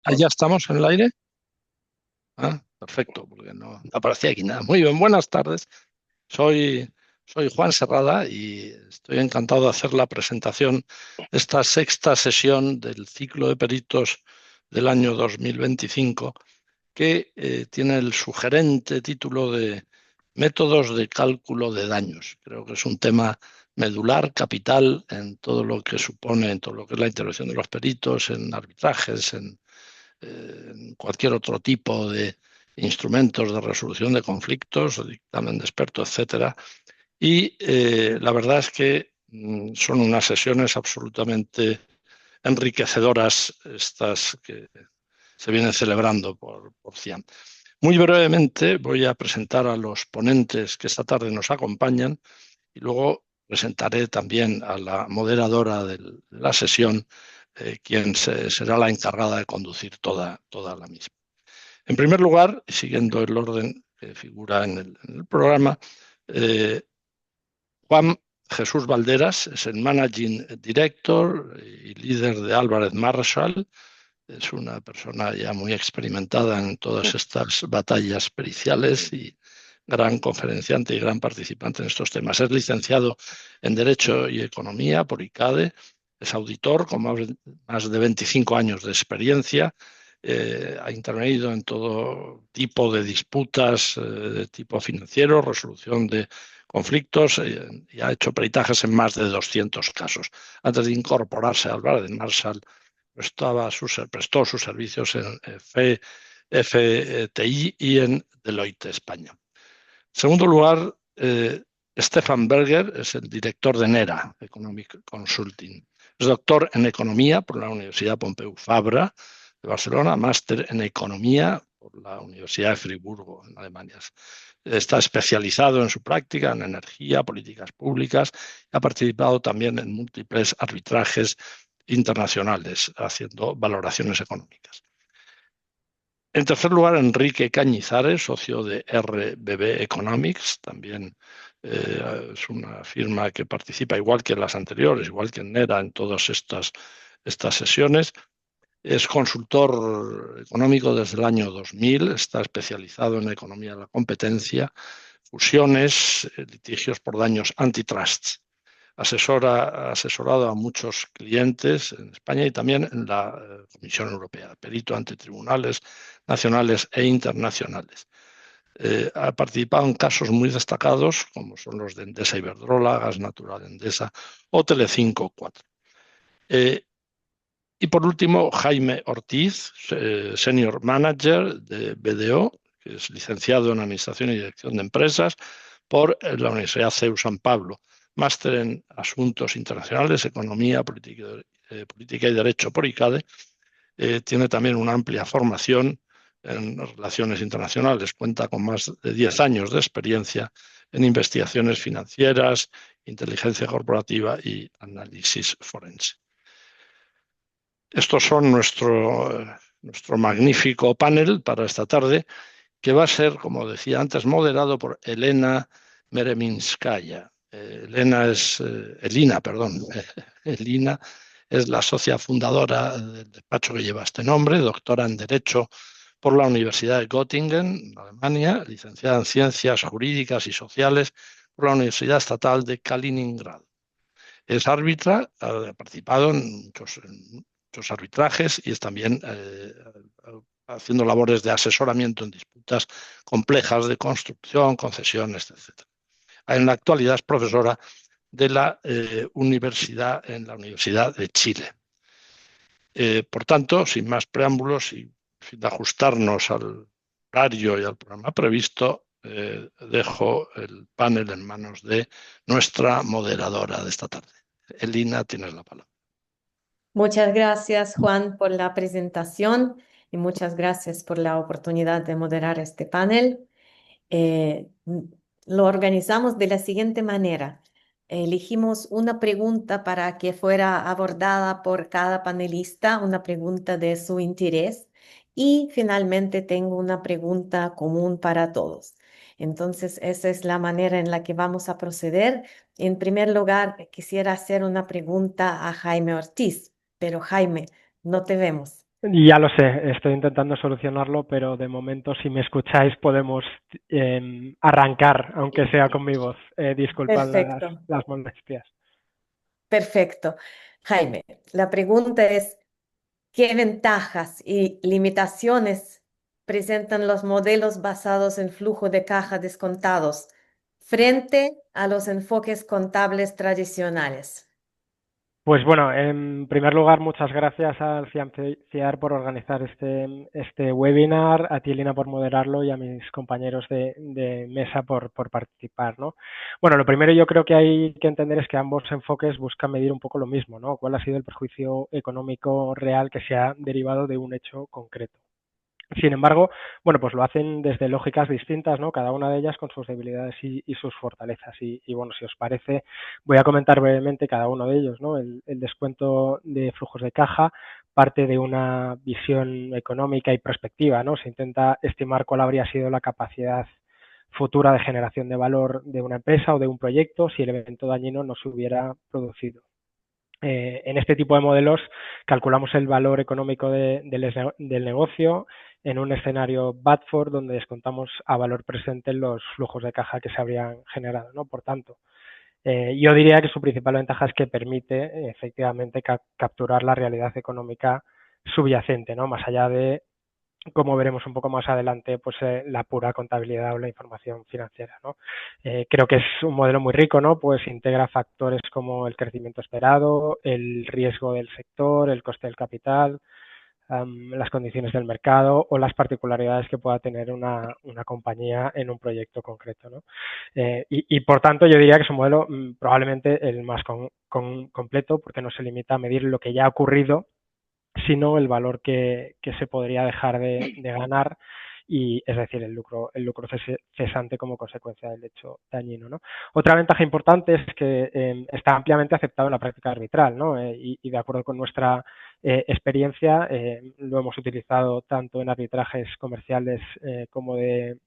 ¿Ya estamos en el aire? Perfecto, porque no aparecía aquí nada. Muy bien, buenas tardes. Soy, soy Juan Serrada y estoy encantado de hacer la presentación de esta sexta sesión del ciclo de peritos del año 2025, que tiene el sugerente título de Métodos de cálculo de daños. Creo que es un tema medular, capital, en todo lo que supone, en todo lo que es la intervención de los peritos, en arbitrajes, en cualquier otro tipo de instrumentos de resolución de conflictos, dictamen de expertos, etcétera. Y la verdad es que son unas sesiones absolutamente enriquecedoras estas que se vienen celebrando por CIAM. Muy brevemente voy a presentar a los ponentes que esta tarde nos acompañan y luego presentaré también a la moderadora de la sesión, quien será la encargada de conducir toda la misma. En primer lugar, siguiendo el orden que figura en el programa, eh, Juan Jesús Valderas es el Managing Director y líder de Álvarez Marshall. Es una persona ya muy experimentada en todas estas batallas periciales y gran conferenciante y gran participante en estos temas. Es licenciado en Derecho y Economía por ICADE, es auditor con más de 25 años de experiencia, ha intervenido en todo tipo de disputas de tipo financiero, resolución de conflictos y ha hecho peritajes en más de 200 casos. Antes de incorporarse a Álvarez Marshall, prestó sus servicios en FTI y en Deloitte, España. En segundo lugar, Stefan Berger es el director de NERA, Economic Consulting. Es doctor en Economía por la Universidad Pompeu Fabra de Barcelona, máster en Economía por la Universidad de Friburgo, en Alemania. Está especializado en su práctica en energía, políticas públicas, y ha participado también en múltiples arbitrajes internacionales, haciendo valoraciones económicas. En tercer lugar, Enrique Cañizares, socio de RBB Economics, también es una firma que participa igual que en las anteriores, igual que en NERA, en todas estas sesiones. Es consultor económico desde el año 2000, está especializado en economía de la competencia, fusiones, litigios por daños antitrust. Ha asesorado a muchos clientes en España y también en la Comisión Europea, perito ante tribunales nacionales e internacionales. Ha participado en casos muy destacados, como son los de Endesa Iberdrola, Gas Natural Endesa o Telecinco 4. Y por último, Jaime Ortiz, Senior Manager de BDO, que es licenciado en Administración y Dirección de Empresas por la Universidad CEU San Pablo, máster en Asuntos Internacionales, Economía, Política y Derecho por ICADE. Tiene también una amplia formación en relaciones internacionales, cuenta con más de 10 años de experiencia en investigaciones financieras, inteligencia corporativa y análisis forense. Estos son nuestro magnífico panel para esta tarde, que va a ser, como decía antes, moderado por Elena Mereminskaya. Elina, perdón. Elina es la socia fundadora del despacho que lleva este nombre, doctora en Derecho por la Universidad de Göttingen, Alemania, licenciada en Ciencias Jurídicas y Sociales por la Universidad Estatal de Kaliningrad. Es árbitra, ha participado en muchos arbitrajes y es también haciendo labores de asesoramiento en disputas complejas de construcción, concesiones, etc. En la actualidad es profesora de la universidad en la Universidad de Chile. Por tanto, sin más preámbulos y sin ajustarnos al horario y al programa previsto, dejo el panel en manos de nuestra moderadora de esta tarde. Elina, tienes la palabra. Muchas gracias, Juan, por la presentación y muchas gracias por la oportunidad de moderar este panel. Lo organizamos de la siguiente manera. Elegimos una pregunta para que fuera abordada por cada panelista, una pregunta de su interés, y finalmente tengo una pregunta común para todos. Entonces, esa es la manera en la que vamos a proceder. En primer lugar, quisiera hacer una pregunta a Jaime Ortiz, pero Jaime, no te vemos. Ya lo sé, estoy intentando solucionarlo, pero de momento, si me escucháis, podemos arrancar, aunque sea con mi voz. Disculpad Perfecto, las molestias. perfecto. Jaime, la pregunta es, ¿qué ventajas y limitaciones presentan los modelos basados en flujo de caja descontados frente a los enfoques contables tradicionales? Pues bueno, en primer lugar, muchas gracias al CIAR por organizar este webinar, a ti, Lina, por moderarlo y a mis compañeros de mesa por participar, ¿no? Bueno, lo primero yo creo que hay que entender es que ambos enfoques buscan medir un poco lo mismo, ¿no? ¿Cuál ha sido el perjuicio económico real que se ha derivado de un hecho concreto? Sin embargo, bueno, pues lo hacen desde lógicas distintas, ¿no? Cada una de ellas con sus debilidades y sus fortalezas. Y bueno, si os parece, voy a comentar brevemente cada uno de ellos, ¿no? El descuento de flujos de caja parte de una visión económica y prospectiva, ¿no? Se intenta estimar cuál habría sido la capacidad futura de generación de valor de una empresa o de un proyecto si el evento dañino no se hubiera producido. En este tipo de modelos calculamos el valor económico del negocio en un escenario Badford donde descontamos a valor presente los flujos de caja que se habrían generado, ¿no? Por tanto, yo diría que su principal ventaja es que permite efectivamente capturar la realidad económica subyacente, ¿no? Más allá de, como veremos un poco más adelante, pues la pura contabilidad o la información financiera, ¿no? Creo que es un modelo muy rico, ¿no? Pues integra factores como el crecimiento esperado, el riesgo del sector, el coste del capital, las condiciones del mercado o las particularidades que pueda tener una compañía en un proyecto concreto, ¿no? Y por tanto yo diría que es un modelo probablemente el más completo porque no se limita a medir lo que ya ha ocurrido, sino el valor que se podría dejar de ganar y es decir, el lucro cesante como consecuencia del hecho dañino, ¿no? Otra ventaja importante es que está ampliamente aceptado en la práctica arbitral, ¿no? Y de acuerdo con nuestra experiencia, lo hemos utilizado tanto en arbitrajes comerciales como de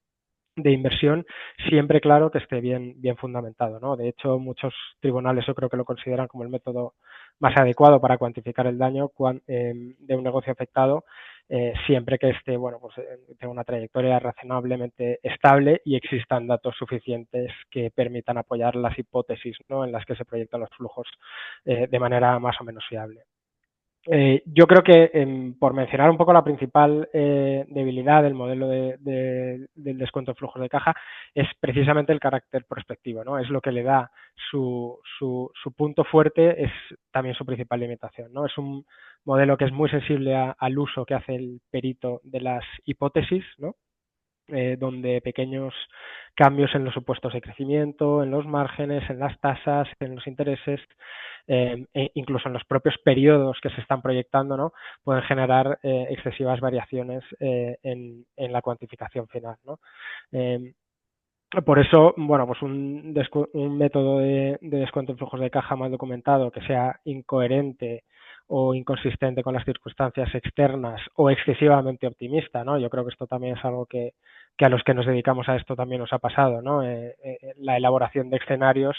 inversión, siempre claro que esté bien fundamentado, ¿no? De hecho, muchos tribunales yo creo que lo consideran como el método más adecuado para cuantificar el daño de un negocio afectado, siempre que esté, bueno, pues tenga una trayectoria razonablemente estable y existan datos suficientes que permitan apoyar las hipótesis, ¿no? En las que se proyectan los flujos de manera más o menos fiable. Yo creo que, por mencionar un poco la principal debilidad del modelo del descuento de flujos de caja, es precisamente el carácter prospectivo, ¿no? Es lo que le da su punto fuerte, es también su principal limitación, ¿no? Es un modelo que es muy sensible al uso que hace el perito de las hipótesis, ¿no? Donde pequeños cambios en los supuestos de crecimiento, en los márgenes, en las tasas, en los intereses, e incluso en los propios periodos que se están proyectando, ¿no? Pueden generar excesivas variaciones en la cuantificación final, ¿no? Eh, por eso, bueno, pues un método de descuento en flujos de caja mal documentado que sea incoherente o inconsistente con las circunstancias externas o excesivamente optimista, ¿no? Yo creo que esto también es algo que a los que nos dedicamos a esto también nos ha pasado, ¿no? La elaboración de escenarios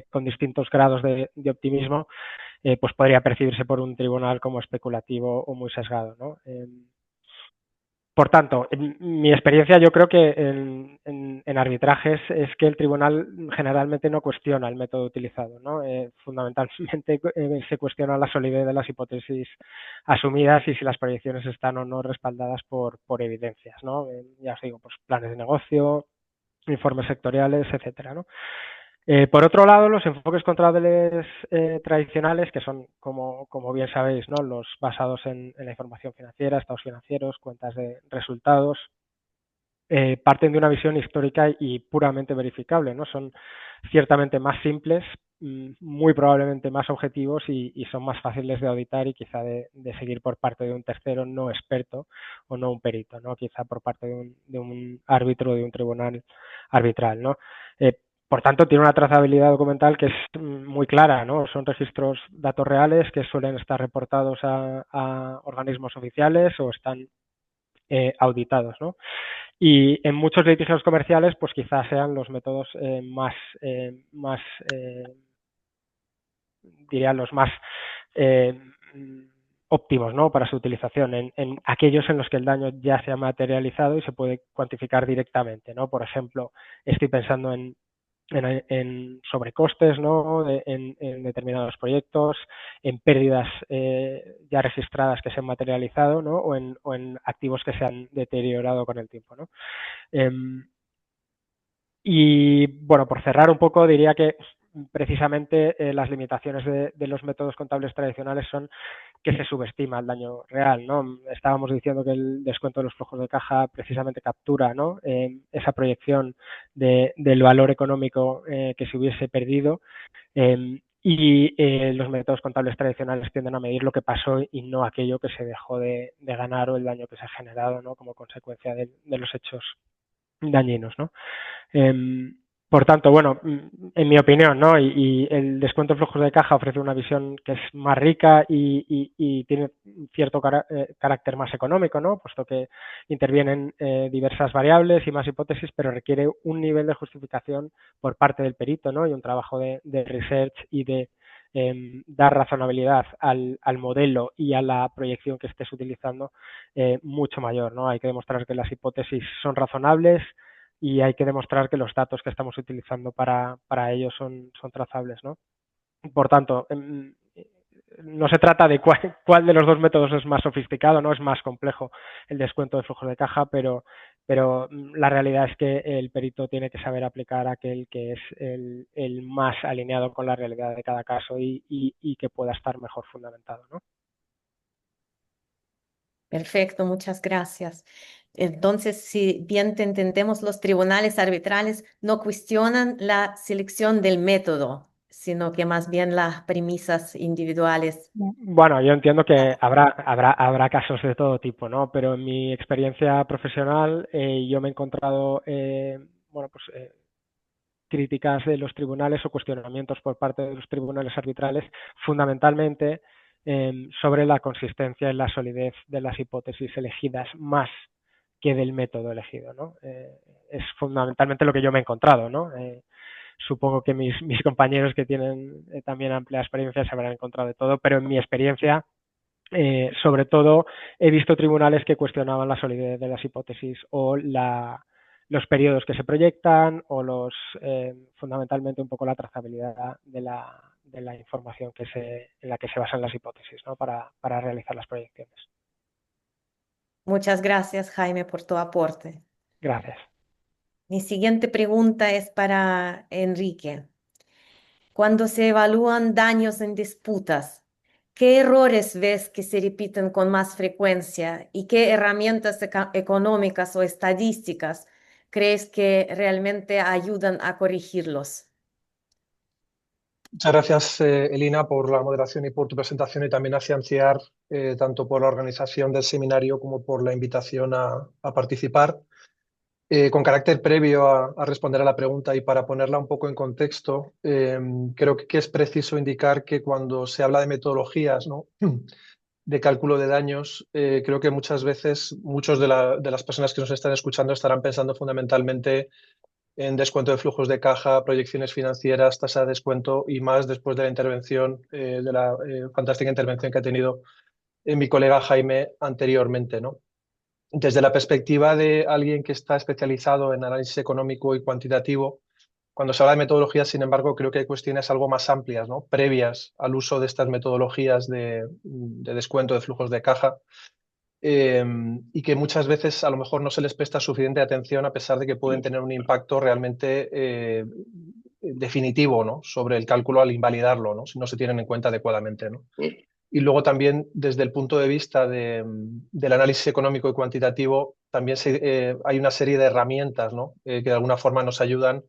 con distintos grados de optimismo, pues podría percibirse por un tribunal como especulativo o muy sesgado, ¿no? Por tanto, en mi experiencia yo creo que en arbitrajes es que el tribunal generalmente no cuestiona el método utilizado, ¿no? Fundamentalmente se cuestiona la solidez de las hipótesis asumidas y si las proyecciones están o no respaldadas por evidencias, ¿no? Ya os digo, pues planes de negocio, informes sectoriales, etcétera, ¿no? Por otro lado, los enfoques contables tradicionales, que son, como bien sabéis, ¿no? Los basados en la información financiera, estados financieros, cuentas de resultados, parten de una visión histórica y puramente verificable, ¿no? Son ciertamente más simples, muy probablemente más objetivos y son más fáciles de auditar y quizá de seguir por parte de un tercero no experto o no un perito, ¿no? Quizá por parte de un árbitro o de un tribunal arbitral, ¿no? Por tanto, tiene una trazabilidad documental que es muy clara, ¿no? Son registros, datos reales que suelen estar reportados a organismos oficiales o están auditados, ¿no? Y en muchos litigios comerciales, pues quizás sean los métodos diría, los más eh, óptimos, ¿no? Para su utilización, en aquellos en los que el daño ya se ha materializado y se puede cuantificar directamente, ¿no? Por ejemplo, estoy pensando en sobrecostes, ¿no? En determinados proyectos, en pérdidas ya registradas que se han materializado, ¿no? O en activos que se han deteriorado con el tiempo, ¿no? Y bueno, por cerrar un poco, diría que precisamente las limitaciones de los métodos contables tradicionales son que se subestima el daño real, ¿no? Estábamos diciendo que el descuento de los flujos de caja precisamente captura, ¿no? Esa proyección del valor económico que se hubiese perdido, y los métodos contables tradicionales tienden a medir lo que pasó y no aquello que se dejó de ganar o el daño que se ha generado, ¿no? Como consecuencia de los hechos dañinos, ¿no? Por tanto, bueno, en mi opinión, ¿no? Y el descuento de flujos de caja ofrece una visión que es más rica y tiene cierto carácter más económico, ¿no? Puesto que intervienen diversas variables y más hipótesis, pero requiere un nivel de justificación por parte del perito, ¿no? Y un trabajo de research y de dar razonabilidad al modelo y a la proyección que estés utilizando mucho mayor, ¿no? Hay que demostrar que las hipótesis son razonables y hay que demostrar que los datos que estamos utilizando para ello son trazables, ¿no? Por tanto, no se trata de cuál de los dos métodos es más sofisticado, no es más complejo el descuento de flujos de caja, pero la realidad es que el perito tiene que saber aplicar aquel que es el más alineado con la realidad de cada caso y que pueda estar mejor fundamentado, ¿no? Perfecto, muchas gracias. Entonces, si bien te entendemos, los tribunales arbitrales no cuestionan la selección del método, sino que más bien las premisas individuales. Bueno, yo entiendo que habrá casos de todo tipo, ¿no? Pero en mi experiencia profesional yo me he encontrado, bueno, pues críticas de los tribunales o cuestionamientos por parte de los tribunales arbitrales, fundamentalmente sobre la consistencia y la solidez de las hipótesis elegidas más que del método elegido, ¿no? Es fundamentalmente lo que yo me he encontrado, ¿no? Supongo que mis compañeros que tienen también amplia experiencia se habrán encontrado de todo, pero en mi experiencia, sobre todo, he visto tribunales que cuestionaban la solidez de las hipótesis o los periodos que se proyectan o fundamentalmente un poco la trazabilidad de la información en la que se basan las hipótesis, ¿no? para realizar las proyecciones. Muchas gracias, Jaime, por tu aporte. Gracias. Mi siguiente pregunta es para Enrique. Cuando se evalúan daños en disputas, ¿qué errores ves que se repiten con más frecuencia y qué herramientas económicas o estadísticas crees que realmente ayudan a corregirlos? Muchas gracias, Elina, por la moderación y por tu presentación y también a Cianciar, tanto por la organización del seminario como por la invitación a participar. Con carácter previo a responder a la pregunta y para ponerla un poco en contexto, creo que es preciso indicar que cuando se habla de metodologías, ¿no? de cálculo de daños, creo que muchas veces muchos de las personas que nos están escuchando estarán pensando fundamentalmente en descuento de flujos de caja, proyecciones financieras, tasa de descuento y más después de la intervención, de la fantástica intervención que ha tenido mi colega Jaime anteriormente, ¿no? Desde la perspectiva de alguien que está especializado en análisis económico y cuantitativo, cuando se habla de metodologías, sin embargo, creo que hay cuestiones algo más amplias, ¿no? Previas al uso de estas metodologías de descuento de flujos de caja, y que muchas veces a lo mejor no se les presta suficiente atención a pesar de que pueden tener un impacto realmente definitivo, ¿no? sobre el cálculo al invalidarlo, ¿no? si no se tienen en cuenta adecuadamente, ¿no? Y luego también desde el punto de vista del análisis económico y cuantitativo, también hay una serie de herramientas, ¿no? Que de alguna forma nos ayudan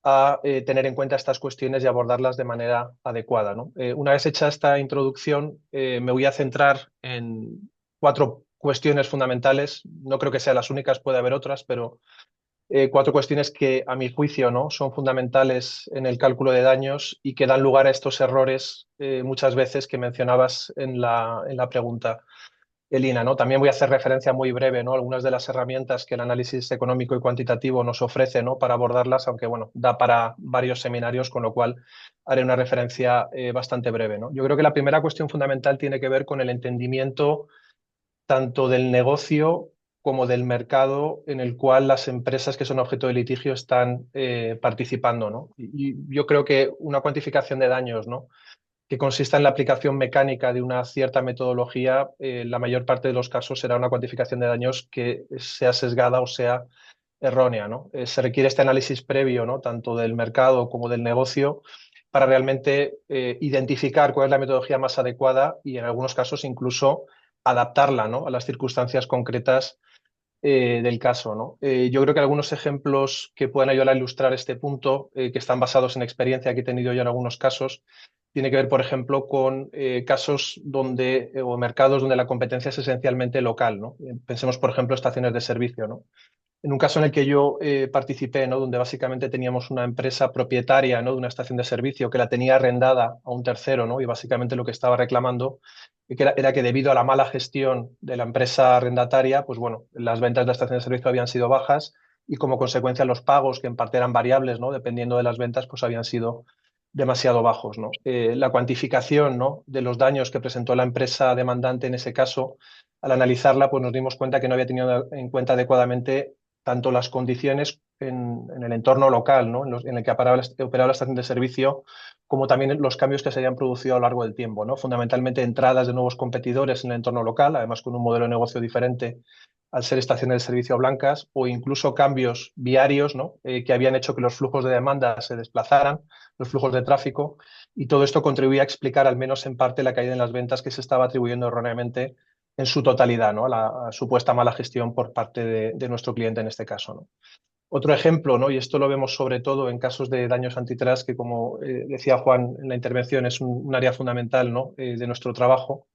a tener en cuenta estas cuestiones y abordarlas de manera adecuada, ¿no? Una vez hecha esta introducción, me voy a centrar en 4 cuestiones fundamentales. No creo que sean las únicas, puede haber otras, pero 4 cuestiones que, a mi juicio, ¿no? son fundamentales en el cálculo de daños y que dan lugar a estos errores muchas veces que mencionabas en la pregunta. Elina, ¿no? También voy a hacer referencia muy breve, ¿no? Algunas de las herramientas que el análisis económico y cuantitativo nos ofrece, ¿no? Para abordarlas, aunque bueno, da para varios seminarios, con lo cual haré una referencia bastante breve, ¿no? Yo creo que la primera cuestión fundamental tiene que ver con el entendimiento tanto del negocio como del mercado en el cual las empresas que son objeto de litigio están participando, ¿no? Y yo creo que una cuantificación de daños, ¿no? Que consista en la aplicación mecánica de una cierta metodología, la mayor parte de los casos será una cuantificación de daños que sea sesgada o sea errónea, ¿no? Se requiere este análisis previo, ¿no? Tanto del mercado como del negocio para realmente identificar cuál es la metodología más adecuada y en algunos casos incluso adaptarla, ¿no? A las circunstancias concretas del caso, ¿no? Yo creo que algunos ejemplos que pueden ayudar a ilustrar este punto, que están basados en experiencia que he tenido yo en algunos casos, tiene que ver, por ejemplo, con casos donde, o mercados donde la competencia es esencialmente local, ¿no? Pensemos, por ejemplo, estaciones de servicio, ¿no? En un caso en el que yo participé, ¿no? Donde básicamente teníamos una empresa propietaria, ¿no? De una estación de servicio que la tenía arrendada a un tercero, ¿no? Y básicamente lo que estaba reclamando era que debido a la mala gestión de la empresa arrendataria, pues bueno, las ventas de la estación de servicio habían sido bajas y como consecuencia los pagos, que en parte eran variables, ¿no? Dependiendo de las ventas, pues habían sido demasiado bajos, ¿no? La cuantificación, ¿no? De los daños que presentó la empresa demandante en ese caso, al analizarla, pues nos dimos cuenta que no había tenido en cuenta adecuadamente tanto las condiciones en el entorno local, ¿no? En el que operaba la estación de servicio, como también los cambios que se habían producido a lo largo del tiempo, ¿no? Fundamentalmente entradas de nuevos competidores en el entorno local, además con un modelo de negocio diferente al ser estaciones de servicio blancas, o incluso cambios viarios, ¿no? Que habían hecho que los flujos de demanda se desplazaran, los flujos de tráfico, y todo esto contribuía a explicar, al menos en parte, la caída en las ventas que se estaba atribuyendo erróneamente en su totalidad, ¿no? A supuesta mala gestión por parte de nuestro cliente en este caso, ¿no? Otro ejemplo, ¿no? Y esto lo vemos sobre todo en casos de daños antitrust, que como decía Juan en la intervención, es un área fundamental, ¿no? De nuestro trabajo.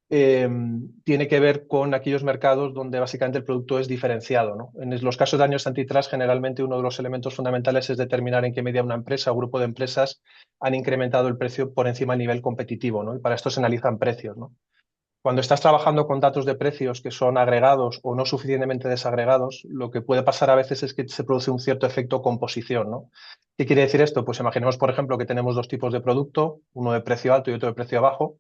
Tiene que ver con aquellos mercados donde básicamente el producto es diferenciado, ¿no? En los casos de daños antitrust, generalmente uno de los elementos fundamentales es determinar en qué medida una empresa o grupo de empresas han incrementado el precio por encima del nivel competitivo, ¿no? Y para esto se analizan precios, ¿no? Cuando estás trabajando con datos de precios que son agregados o no suficientemente desagregados, lo que puede pasar a veces es que se produce un cierto efecto composición, ¿no? ¿Qué quiere decir esto? Pues imaginemos, por ejemplo, que tenemos dos tipos de producto, uno de precio alto y otro de precio bajo.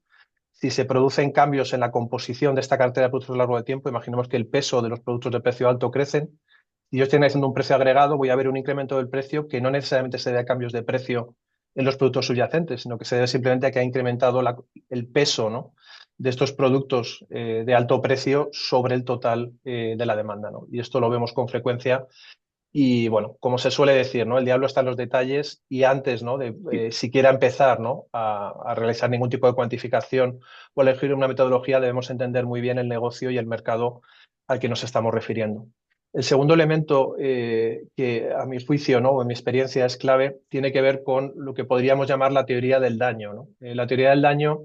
Si se producen cambios en la composición de esta cartera de productos a lo largo del tiempo, imaginemos que el peso de los productos de precio alto crecen. Si yo estoy analizando un precio agregado, voy a ver un incremento del precio que no necesariamente se debe a cambios de precio en los productos subyacentes, sino que se debe simplemente a que ha incrementado el peso, ¿no? De estos productos de alto precio sobre el total de la demanda, ¿no? Y esto lo vemos con frecuencia. Y bueno, como se suele decir, ¿no? El diablo está en los detalles y antes, ¿no? De siquiera empezar, ¿no? A realizar ningún tipo de cuantificación o elegir una metodología, debemos entender muy bien el negocio y el mercado al que nos estamos refiriendo. El segundo elemento que a mi juicio, ¿no? O en mi experiencia es clave, tiene que ver con lo que podríamos llamar la teoría del daño, ¿no? La teoría del daño,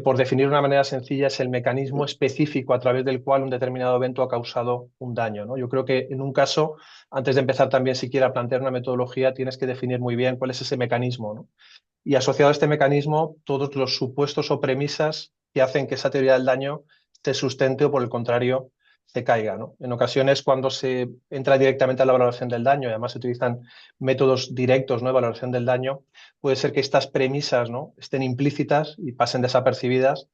por definir de una manera sencilla, es el mecanismo específico a través del cual un determinado evento ha causado un daño, ¿no? Yo creo que en un caso, antes de empezar también siquiera a plantear una metodología, tienes que definir muy bien cuál es ese mecanismo, ¿no? Y asociado a este mecanismo, todos los supuestos o premisas que hacen que esa teoría del daño se sustente o, por el contrario, se caiga, ¿no? En ocasiones, cuando se entra directamente a la valoración del daño, y además se utilizan métodos directos, ¿no? De valoración del daño, puede ser que estas premisas, ¿no? Estén implícitas y pasen desapercibidas,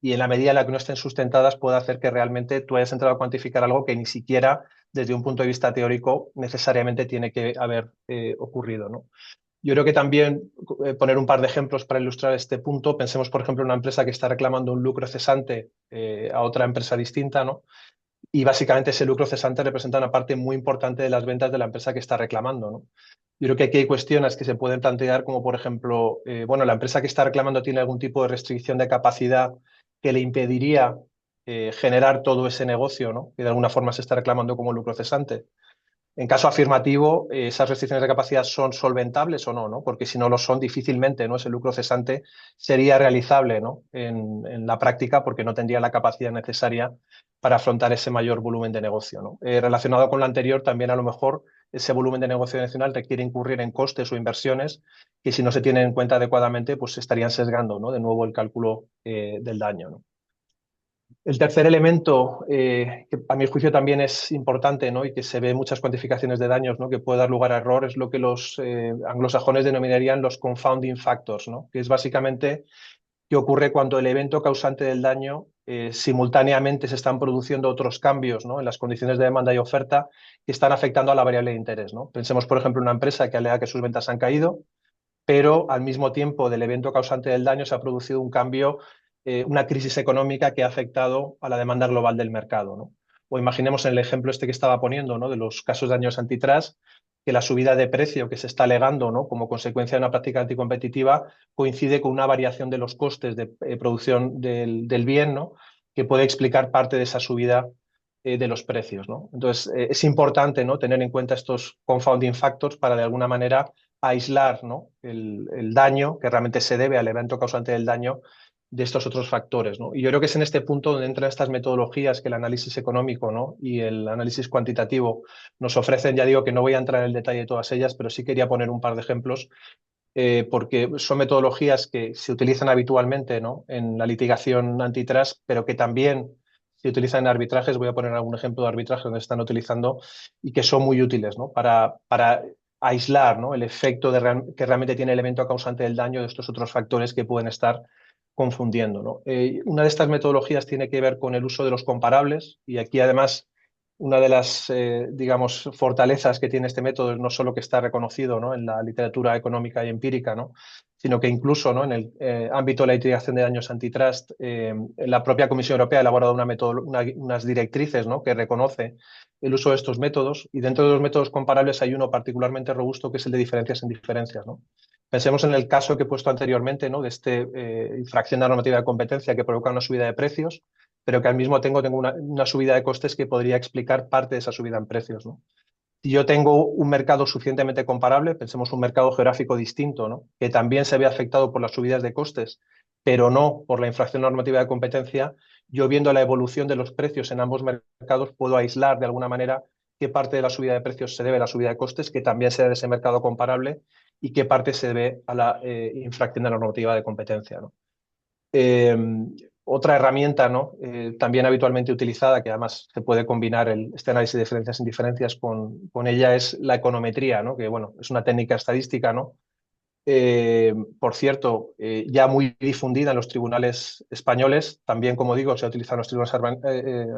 y en la medida en la que no estén sustentadas puede hacer que realmente tú hayas entrado a cuantificar algo que ni siquiera desde un punto de vista teórico necesariamente tiene que haber ocurrido, ¿no? Yo creo que también poner un par de ejemplos para ilustrar este punto. Pensemos, por ejemplo, en una empresa que está reclamando un lucro cesante a otra empresa distinta, ¿no? Y básicamente ese lucro cesante representa una parte muy importante de las ventas de la empresa que está reclamando, ¿no? Yo creo que aquí hay cuestiones que se pueden plantear, como por ejemplo, bueno, la empresa que está reclamando tiene algún tipo de restricción de capacidad que le impediría generar todo ese negocio, ¿no? Que de alguna forma se está reclamando como lucro cesante. En caso afirmativo, esas restricciones de capacidad son solventables o no, ¿no? Porque si no lo son, difícilmente, ¿no? Ese lucro cesante sería realizable, ¿no? En la práctica, porque no tendría la capacidad necesaria para afrontar ese mayor volumen de negocio, ¿no? Relacionado con lo anterior, también a lo mejor ese volumen de negocio nacional requiere incurrir en costes o inversiones que, si no se tienen en cuenta adecuadamente, pues estarían sesgando, ¿no? De nuevo el cálculo del daño, ¿no? El tercer elemento, que a mi juicio también es importante, ¿no? Y que se ve en muchas cuantificaciones de daños, ¿no? Que puede dar lugar a error, es lo que los anglosajones denominarían los confounding factors, ¿no? Que es básicamente qué ocurre cuando el evento causante del daño simultáneamente se están produciendo otros cambios, ¿no? En las condiciones de demanda y oferta que están afectando a la variable de interés, ¿no? Pensemos, por ejemplo, en una empresa que alega que sus ventas han caído, pero al mismo tiempo del evento causante del daño se ha producido un cambio, una crisis económica que ha afectado a la demanda global del mercado, ¿no? O imaginemos en el ejemplo este que estaba poniendo, ¿no? De los casos de daños antitrust, que la subida de precio que se está alegando, ¿no? Como consecuencia de una práctica anticompetitiva coincide con una variación de los costes de producción del bien, ¿no? Que puede explicar parte de esa subida de los precios, ¿no? Entonces, es importante, ¿no? Tener en cuenta estos confounding factors para de alguna manera aislar, ¿no? el daño que realmente se debe al evento causante del daño de estos otros factores, ¿no? Y yo creo que es en este punto donde entran estas metodologías que el análisis económico, ¿no? Y el análisis cuantitativo nos ofrecen. Ya digo que no voy a entrar en el detalle de todas ellas, pero sí quería poner un par de ejemplos, porque son metodologías que se utilizan habitualmente, ¿no? En la litigación antitrust, pero que también se utilizan en arbitrajes. Voy a poner algún ejemplo de arbitraje donde están utilizando y que son muy útiles, ¿no? Para aislar, ¿no? El efecto que realmente tiene el evento causante del daño de estos otros factores que pueden estar confundiendo, ¿no? Una de estas metodologías tiene que ver con el uso de los comparables, y aquí además una de las, digamos, fortalezas que tiene este método es no solo que está reconocido, ¿no? En la literatura económica y empírica, ¿no? Sino que incluso, ¿no? En el ámbito de la litigación de daños antitrust, la propia Comisión Europea ha elaborado unas directrices, ¿no? Que reconoce el uso de estos métodos, y dentro de los métodos comparables hay uno particularmente robusto que es el de diferencias en diferencias, ¿no? Pensemos en el caso que he puesto anteriormente, ¿no? De infracción de la normativa de competencia que provoca una subida de precios, pero que al mismo tiempo tengo una subida de costes que podría explicar parte de esa subida en precios, ¿no? Si yo tengo un mercado suficientemente comparable, pensemos un mercado geográfico distinto, ¿no? Que también se ve afectado por las subidas de costes, pero no por la infracción normativa de competencia, yo viendo la evolución de los precios en ambos mercados puedo aislar de alguna manera qué parte de la subida de precios se debe a la subida de costes, que también se debe a ese mercado comparable, y qué parte se debe a la infracción de la normativa de competencia, ¿no? Otra herramienta, ¿no? También habitualmente utilizada, que además se puede combinar este análisis de diferencias en diferencias con ella, es la econometría, ¿no? Que bueno, es una técnica estadística, ¿no? Por cierto, ya muy difundida en los tribunales españoles, también, como digo, se ha utilizado en los tribunales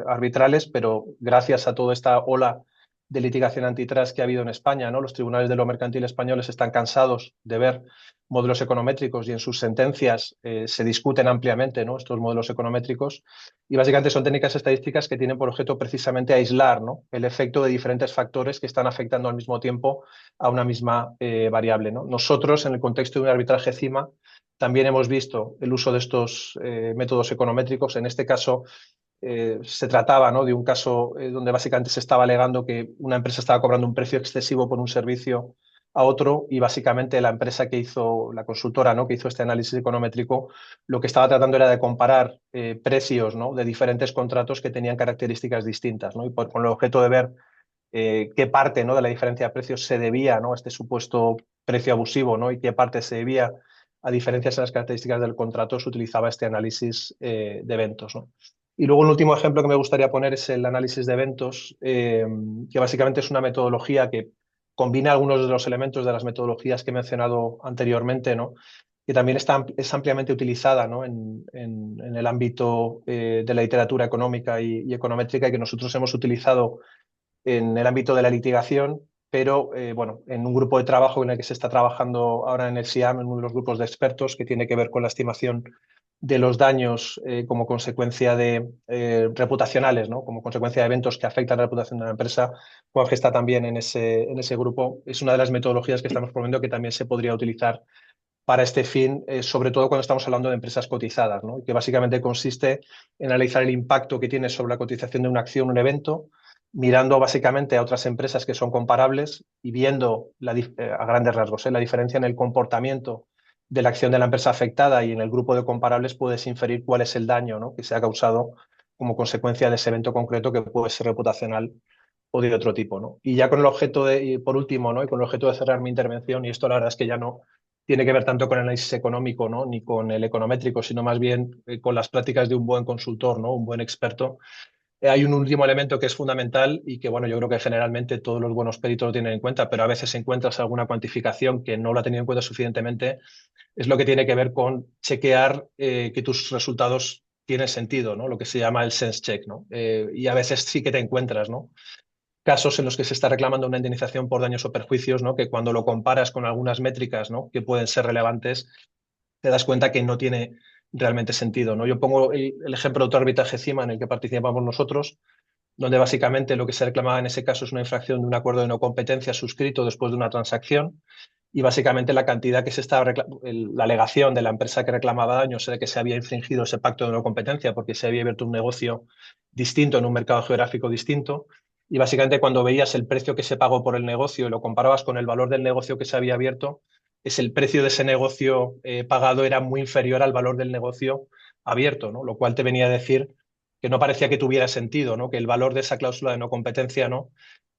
arbitrales, pero gracias a toda esta ola de litigación antitrust que ha habido en España, ¿no? Los tribunales de lo mercantil españoles están cansados de ver modelos econométricos, y en sus sentencias se discuten ampliamente, ¿no? Estos modelos econométricos, y básicamente son técnicas estadísticas que tienen por objeto precisamente aislar, ¿no? El efecto de diferentes factores que están afectando al mismo tiempo a una misma variable, ¿no? Nosotros, en el contexto de un arbitraje CIMA, también hemos visto el uso de estos métodos econométricos. En este caso, se trataba, ¿no? De un caso donde básicamente se estaba alegando que una empresa estaba cobrando un precio excesivo por un servicio a otro, y básicamente la empresa que hizo, la consultora, ¿no? Que hizo este análisis econométrico, lo que estaba tratando era de comparar precios, ¿no? De diferentes contratos que tenían características distintas, ¿no? Y con el objeto de ver qué parte, ¿no? De la diferencia de precios se debía, ¿no? A este supuesto precio abusivo, ¿no? Y qué parte se debía a diferencias en las características del contrato. Se utilizaba este análisis de eventos, ¿no? Y luego el último ejemplo que me gustaría poner es el análisis de eventos, que básicamente es una metodología que combina algunos de los elementos de las metodologías que he mencionado anteriormente, ¿no? Que también es ampliamente utilizada, ¿no? en el ámbito de la literatura económica y econométrica, y que nosotros hemos utilizado en el ámbito de la litigación, pero bueno, en un grupo de trabajo en el que se está trabajando ahora en el SIAM, en uno de los grupos de expertos, que tiene que ver con la estimación de los daños como consecuencia de reputacionales, ¿no? Como consecuencia de eventos que afectan a la reputación de la empresa. Juan, que está también en ese grupo, es una de las metodologías que estamos proponiendo que también se podría utilizar para este fin, sobre todo cuando estamos hablando de empresas cotizadas, ¿no? Que básicamente consiste en analizar el impacto que tiene sobre la cotización de una acción, un evento, mirando básicamente a otras empresas que son comparables y viendo a grandes rasgos la diferencia en el comportamiento de la acción de la empresa afectada, y en el grupo de comparables puedes inferir cuál es el daño, ¿no? Que se ha causado como consecuencia de ese evento concreto, que puede ser reputacional o de otro tipo, ¿no? Y ya con el objeto y por último, ¿no? Y con el objeto de cerrar mi intervención, y esto la verdad es que ya no tiene que ver tanto con el análisis económico, ¿no? Ni con el econométrico, sino más bien con las prácticas de un buen consultor, ¿no? Un buen experto. Hay un último elemento que es fundamental y que, bueno, yo creo que generalmente todos los buenos peritos lo tienen en cuenta, pero a veces encuentras alguna cuantificación que no lo ha tenido en cuenta suficientemente, es lo que tiene que ver con chequear que tus resultados tienen sentido, ¿no? Lo que se llama el sense check, ¿no? Y a veces sí que te encuentras, ¿no? Casos en los que se está reclamando una indemnización por daños o perjuicios, ¿no? Que cuando lo comparas con algunas métricas, ¿no? Que pueden ser relevantes, te das cuenta que no tiene realmente sentido, ¿no? Yo pongo el ejemplo de otro arbitraje CIMA en el que participamos nosotros, donde básicamente lo que se reclamaba en ese caso es una infracción de un acuerdo de no competencia suscrito después de una transacción y básicamente la cantidad que se estaba, la alegación de la empresa que reclamaba daños era que se había infringido ese pacto de no competencia porque se había abierto un negocio distinto en un mercado geográfico distinto y básicamente cuando veías el precio que se pagó por el negocio y lo comparabas con el valor del negocio que se había abierto, es el precio de ese negocio pagado era muy inferior al valor del negocio abierto, ¿no? Lo cual te venía a decir que no parecía que tuviera sentido, ¿no? Que el valor de esa cláusula de no competencia, ¿no?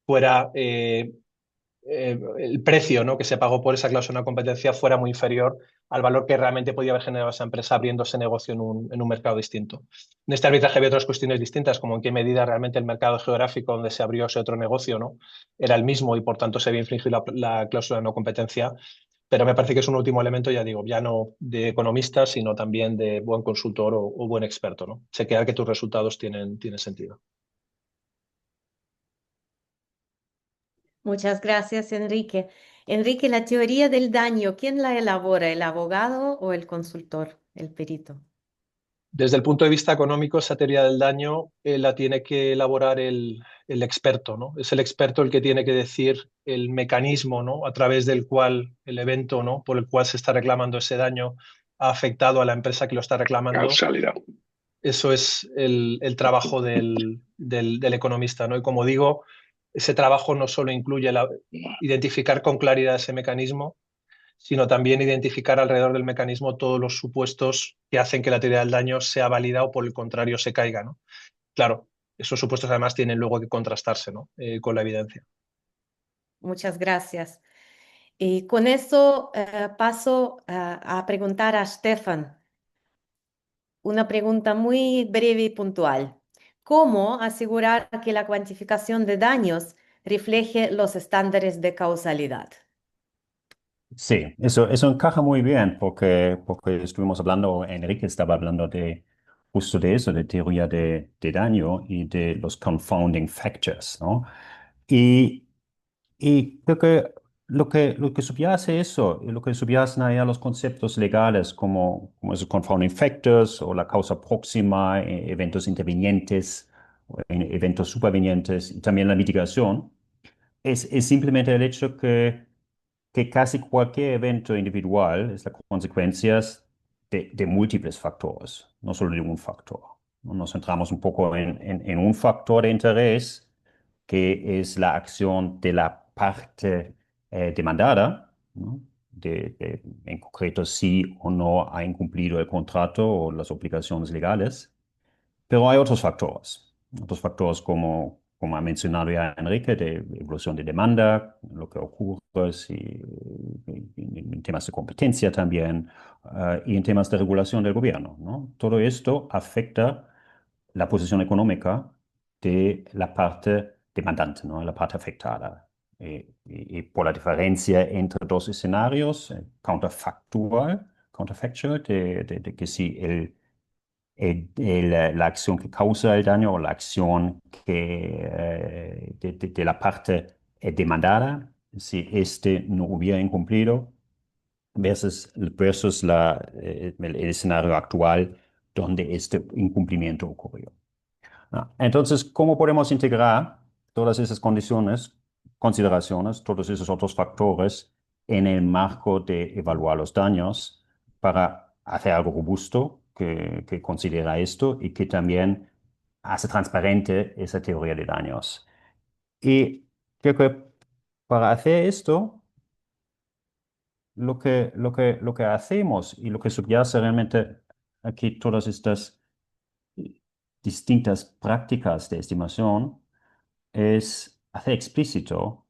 fuera el precio, ¿no? que se pagó por esa cláusula de no competencia fuera muy inferior al valor que realmente podía haber generado esa empresa abriendo ese negocio en un mercado distinto. En este arbitraje había otras cuestiones distintas, como en qué medida realmente el mercado geográfico donde se abrió ese otro negocio, ¿no? era el mismo y por tanto se había infringido la cláusula de no competencia. Pero me parece que es un último elemento, ya digo, ya no de economista, sino también de buen consultor o buen experto, ¿no? Chequear que tus resultados tienen sentido. Muchas gracias, Enrique. Enrique, la teoría del daño, ¿quién la elabora? ¿El abogado o el consultor, el perito? Desde el punto de vista económico, esa teoría del daño la tiene que elaborar el experto, ¿no? Es el experto el que tiene que decir el mecanismo, ¿no? A través del cual el evento, ¿no? Por el cual se está reclamando ese daño ha afectado a la empresa que lo está reclamando. Causalidad. Eso es el trabajo del economista, ¿no? Y como digo, ese trabajo no solo incluye identificar con claridad ese mecanismo, sino también identificar alrededor del mecanismo todos los supuestos que hacen que la teoría del daño sea válida o por el contrario se caiga, ¿no? Claro, esos supuestos además tienen luego que contrastarse, ¿no? Con la evidencia. Muchas gracias. Y con eso paso a preguntar a Stefan una pregunta muy breve y puntual. ¿Cómo asegurar que la cuantificación de daños refleje los estándares de causalidad? Sí, eso encaja muy bien porque estuvimos hablando, Enrique estaba hablando de justo de eso, de teoría de daño y de los confounding factors, ¿no? Y, y creo que lo que subyace eso, y lo que subyacen allá los conceptos legales como esos confounding factors o la causa próxima, eventos intervinientes, o eventos supervinientes y también la mitigación, es simplemente el hecho que casi cualquier evento individual es la consecuencia de múltiples factores, no solo de un factor. ¿No? Nos centramos un poco en un factor de interés, que es la acción de la parte demandada, ¿no? En concreto, si o no ha incumplido el contrato o las obligaciones legales. Pero hay otros factores como ha mencionado ya Enrique, de evolución de demanda, lo que ocurre en temas de competencia también, y en temas de regulación del gobierno, ¿no? Todo esto afecta la posición económica de la parte demandante, ¿no? La parte afectada. Y por la diferencia entre dos escenarios, counterfactual, de que si la acción que causa el daño o la acción de la parte demandada, si este no hubiera incumplido, versus el escenario actual donde este incumplimiento ocurrió. Entonces, ¿cómo podemos integrar todas esas consideraciones, todos esos otros factores en el marco de evaluar los daños para hacer algo robusto que considera esto y que también hace transparente esa teoría de daños? Y creo que para hacer esto, lo que hacemos y lo que subyace realmente aquí todas estas distintas prácticas de estimación es hacer explícito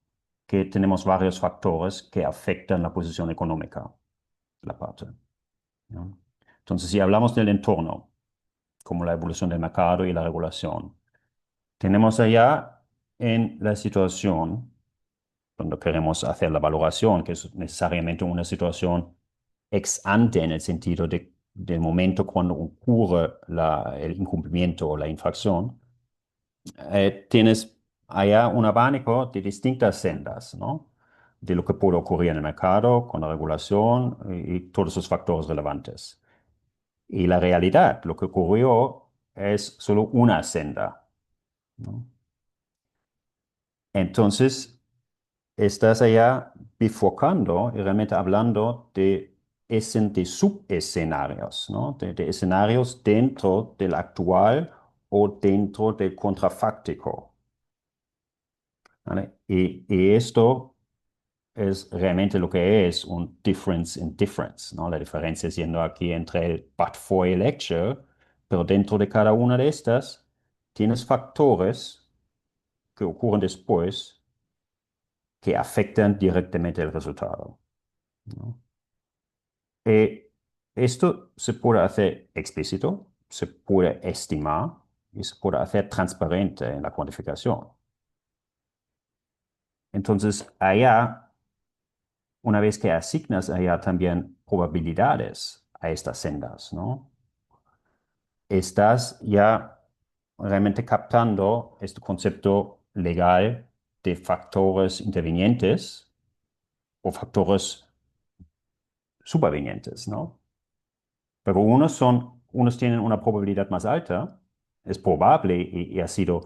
que tenemos varios factores que afectan la posición económica. la parte, ¿no? Entonces, si hablamos del entorno, como la evolución del mercado y la regulación, tenemos allá en la situación cuando queremos hacer la valoración, que es necesariamente una situación ex ante en el sentido del momento cuando ocurre el incumplimiento o la infracción, tienes allá un abanico de distintas sendas, ¿no? De lo que puede ocurrir en el mercado con la regulación y todos esos factores relevantes. Y la realidad, lo que ocurrió es solo una senda, ¿no? Entonces, estás allá bifurcando y realmente hablando de subescenarios, ¿no? De escenarios dentro del actual o dentro del contrafáctico, ¿vale? Y esto es realmente lo que es un difference in difference, ¿no? La diferencia siendo aquí entre el but for y lecture, pero dentro de cada una de estas tienes factores que ocurren después que afectan directamente el resultado, ¿no? Esto se puede hacer explícito, se puede estimar y se puede hacer transparente en la cuantificación. Entonces, allá, una vez que asignas allá también probabilidades a estas sendas, ¿no? Estás ya realmente captando este concepto legal de factores intervinientes o factores supervinientes, ¿no? Pero unos tienen una probabilidad más alta, es probable y ha sido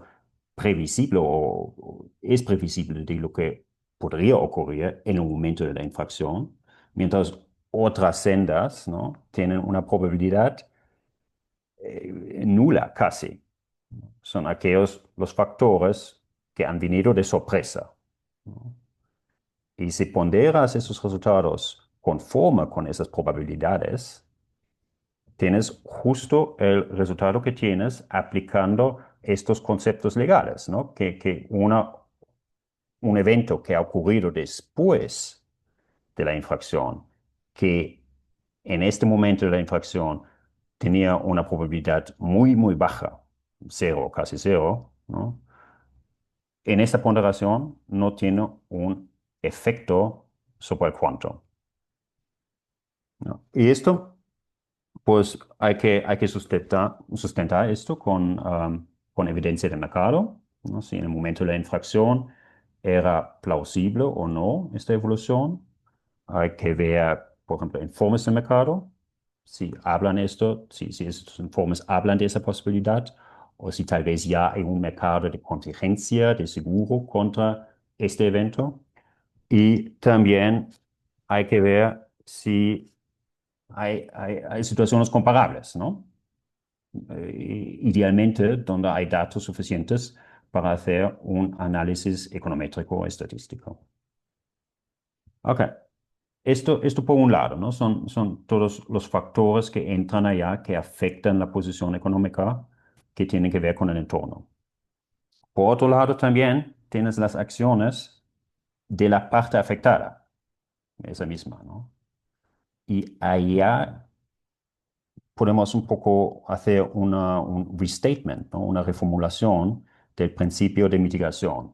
previsible o es previsible de lo que podría ocurrir en el momento de la infracción, mientras otras sendas, ¿no? Tienen una probabilidad nula casi. Son aquellos los factores que han venido de sorpresa, ¿no? Y si ponderas esos resultados conforme con esas probabilidades, tienes justo el resultado que tienes aplicando estos conceptos legales, ¿no? Que un evento que ha ocurrido después de la infracción, que en este momento de la infracción tenía una probabilidad muy, muy baja, cero, casi cero, ¿no? En esta ponderación no tiene un efecto sobre el cuánto, ¿no? Y esto pues hay que sustentar esto con evidencia de mercado, ¿no? Si en el momento de la infracción era plausible o no esta evolución. Hay que ver, por ejemplo, informes de mercado, si hablan esto, si estos informes hablan de esa posibilidad, o si tal vez ya hay un mercado de contingencia, de seguro contra este evento. Y también hay que ver si hay situaciones comparables, ¿no? Idealmente, donde hay datos suficientes para hacer un análisis econométrico o estadístico. Ok, esto por un lado, ¿no? Son todos los factores que entran allá que afectan la posición económica que tienen que ver con el entorno. Por otro lado, también tienes las acciones de la parte afectada, esa misma, ¿no? Y allá podemos un poco hacer un restatement, ¿no? Una reformulación del principio de mitigación,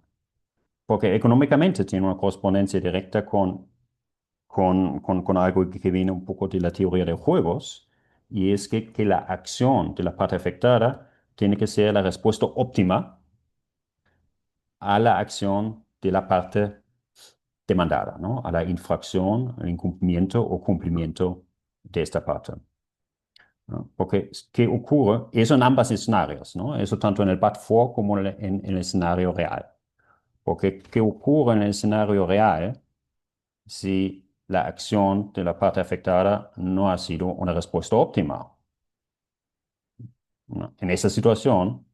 porque económicamente tiene una correspondencia directa con algo que viene un poco de la teoría de juegos, y es que la acción de la parte afectada tiene que ser la respuesta óptima a la acción de la parte demandada, ¿no? A la infracción, al incumplimiento o cumplimiento de esta parte, ¿no? Porque, ¿qué ocurre? Eso en ambos escenarios, ¿no? Eso tanto en el but for como en el escenario real. Porque, ¿qué ocurre en el escenario real si la acción de la parte afectada no ha sido una respuesta óptima, ¿no? En esa situación,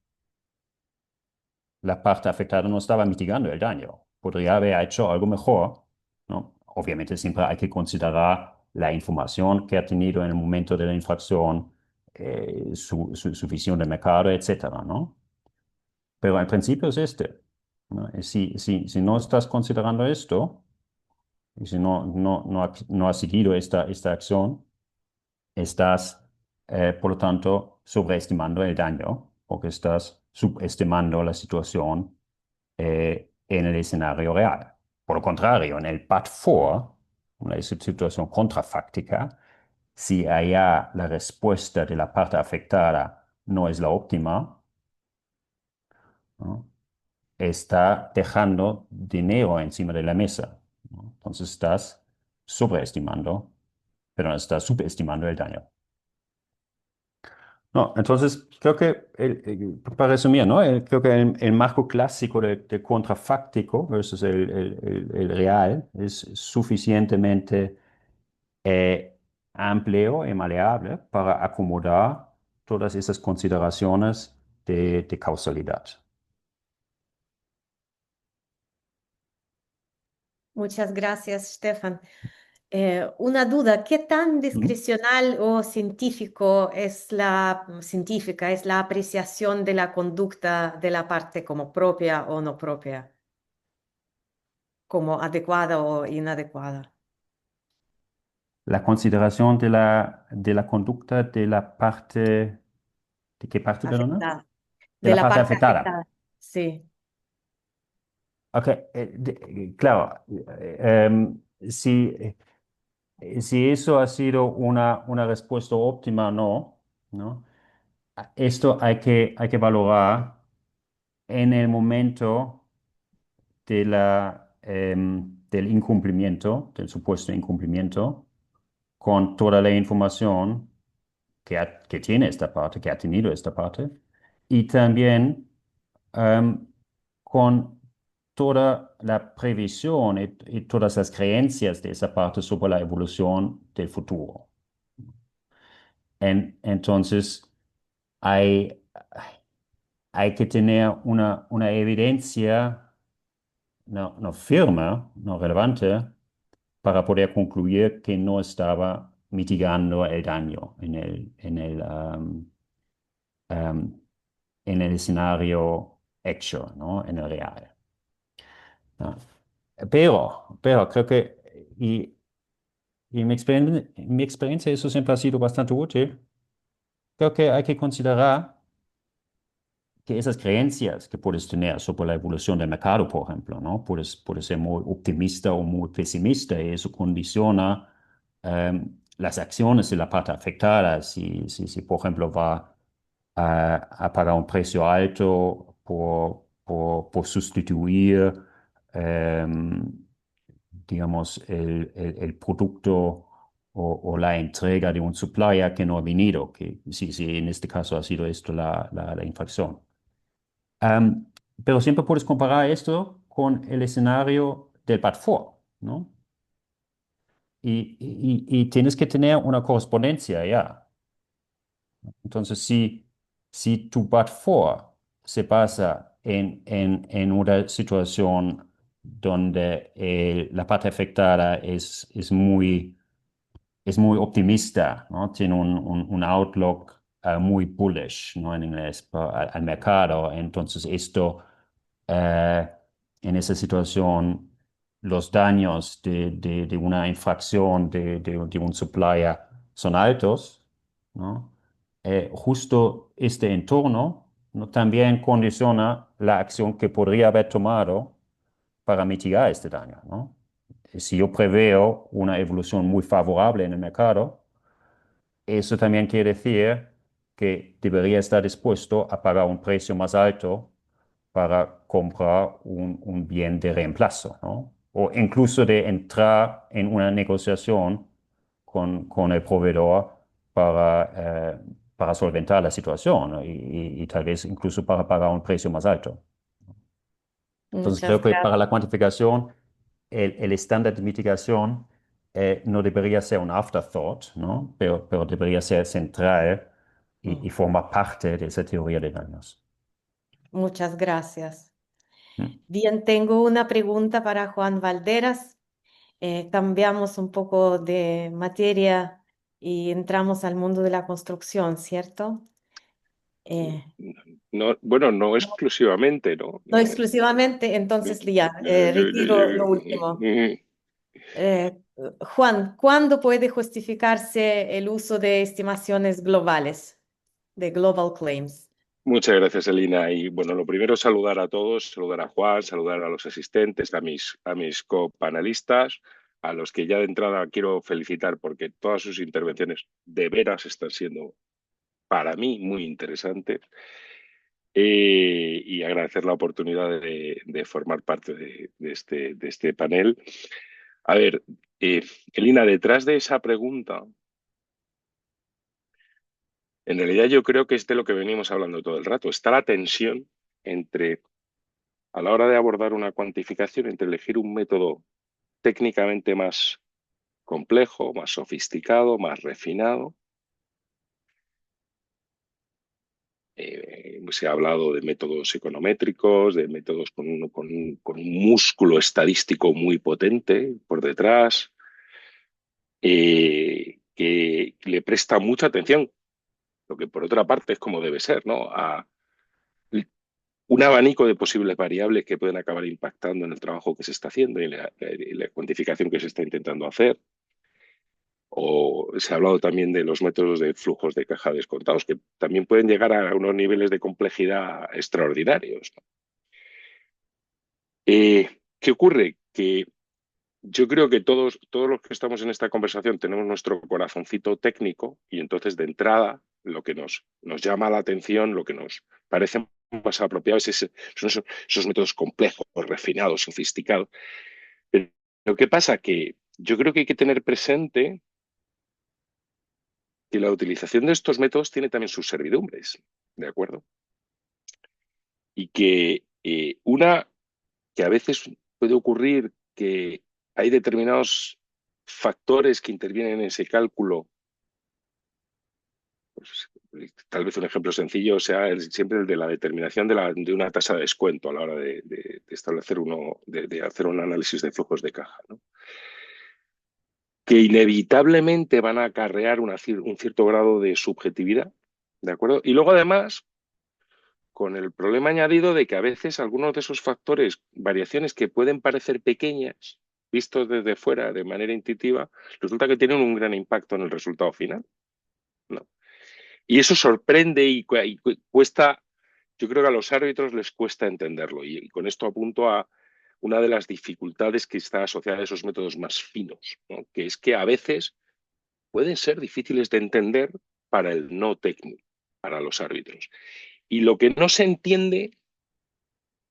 la parte afectada no estaba mitigando el daño. Podría haber hecho algo mejor, ¿no? Obviamente siempre hay que considerar la información que ha tenido en el momento de la infracción, su visión de mercado, etcétera, ¿no? Pero el principio es este, ¿no? Si no estás considerando esto, Y si no has seguido esta acción, estás, por lo tanto, sobreestimando el daño, porque estás subestimando la situación en el escenario real. Por lo contrario, en el PAT-4, una situación contrafáctica, si allá la respuesta de la parte afectada no es la óptima, ¿no?, está dejando dinero encima de la mesa, ¿no? Entonces estás sobreestimando, pero no estás subestimando el daño. No, entonces creo que, para resumir, ¿no? Creo que el marco clásico de contrafáctico versus el real es suficientemente amplio y maleable para acomodar todas esas consideraciones de causalidad. Muchas gracias, Stefan. Una duda, ¿qué tan discrecional o científico es científica es la apreciación de la conducta de la parte como propia o no propia, como adecuada o inadecuada? La consideración de la conducta de la parte, ¿de qué parte, perdona? Afectada. De De la la parte parte afectada. afectada, sí. Ok, claro, si eso ha sido una respuesta óptima o no, ¿no? Esto hay que valorar en el momento del incumplimiento, del supuesto incumplimiento, con toda la información que tiene esta parte, que ha tenido esta parte, y también em, con toda la previsión y todas las creencias de esa parte sobre la evolución del futuro. Entonces, hay, hay que tener una evidencia no firme, no relevante, para poder concluir que no estaba mitigando el daño um, en el escenario hecho, ¿no? En el real. ¿No? Pero creo que, y en mi experiencia eso siempre ha sido bastante útil. Creo que hay que considerar que esas creencias que puedes tener sobre la evolución del mercado, por ejemplo, ¿no? Puedes ser muy optimista o muy pesimista y eso condiciona las acciones de la parte afectada. Si por ejemplo, va a pagar un precio alto por sustituir, digamos, el producto o la entrega de un supplier que no ha venido, que si en este caso ha sido esto la infracción. Um, pero siempre puedes comparar esto con el escenario del PAT-4, ¿no? Y tienes que tener una correspondencia ya. Entonces, si tu PAT-4 se basa en una situación donde la parte afectada es muy optimista, ¿no? Tiene un outlook muy bullish, ¿no? En inglés, al mercado. Entonces, eh, en esa situación, los daños de una infracción de un supplier son altos, ¿no? Justo este entorno, ¿no?, también condiciona la acción que podría haber tomado para mitigar este daño, ¿no? Si yo preveo una evolución muy favorable en el mercado, eso también quiere decir que debería estar dispuesto a pagar un precio más alto para comprar un bien de reemplazo, ¿no? O incluso de entrar en una negociación con el proveedor para solventar la situación, ¿no? Y tal vez incluso para pagar un precio más alto. Entonces Muchas creo que para gracias. la cuantificación, el estándar de mitigación no debería ser un afterthought, ¿no? Pero debería ser central y formar parte de esa teoría de daños. Muchas gracias. ¿Mm? Bien, tengo una pregunta para Juan Valderas. Cambiamos un poco de materia y entramos al mundo de la construcción, ¿cierto? Eh, No, bueno, no exclusivamente, ¿no? no exclusivamente, entonces ya, retiro lo último. Juan, ¿cuándo puede justificarse el uso de estimaciones globales, de global claims? Muchas gracias, Elina. Y bueno, lo primero es saludar a todos, saludar a Juan, saludar a los asistentes, a mis copanelistas, a los que ya de entrada quiero felicitar porque todas sus intervenciones de veras están siendo para mí muy interesantes. Y agradecer la oportunidad de formar parte de este panel. A ver, Elina, detrás de esa pregunta, en realidad yo creo que es de lo que venimos hablando todo el rato. Está la tensión entre, a la hora de abordar una cuantificación, entre elegir un método técnicamente más complejo, más sofisticado, más refinado. Se ha hablado de métodos econométricos, de métodos con un músculo estadístico muy potente por detrás, que le presta mucha atención, lo que por otra parte es como debe ser, ¿no? A un abanico de posibles variables que pueden acabar impactando en el trabajo que se está haciendo y la cuantificación que se está intentando hacer. O se ha hablado también de los métodos de flujos de caja descontados, que también pueden llegar a unos niveles de complejidad extraordinarios, ¿no? ¿Qué ocurre? Que yo creo que todos los que estamos en esta conversación tenemos nuestro corazoncito técnico y entonces de entrada lo que nos llama la atención, lo que nos parece más apropiado son esos métodos complejos, refinados, sofisticados. Pero lo que pasa que yo creo que hay que tener presente que la utilización de estos métodos tiene también sus servidumbres, ¿de acuerdo? Y que que a veces puede ocurrir que hay determinados factores que intervienen en ese cálculo. Pues, tal vez un ejemplo sencillo sea siempre el de la determinación de una tasa de descuento a la hora de establecer de hacer un análisis de flujos de caja, ¿no? Que inevitablemente van a acarrear un cierto grado de subjetividad, ¿de acuerdo? Y luego además, con el problema añadido de que a veces algunos de esos factores, variaciones que pueden parecer pequeñas, vistos desde fuera de manera intuitiva, resulta que tienen un gran impacto en el resultado final, ¿no? Y eso sorprende y cuesta, yo creo que a los árbitros les cuesta entenderlo. Y con esto apunto a una de las dificultades que está asociada a esos métodos más finos, ¿no? Que es que a veces pueden ser difíciles de entender para el no técnico, para los árbitros. Y lo que no se entiende,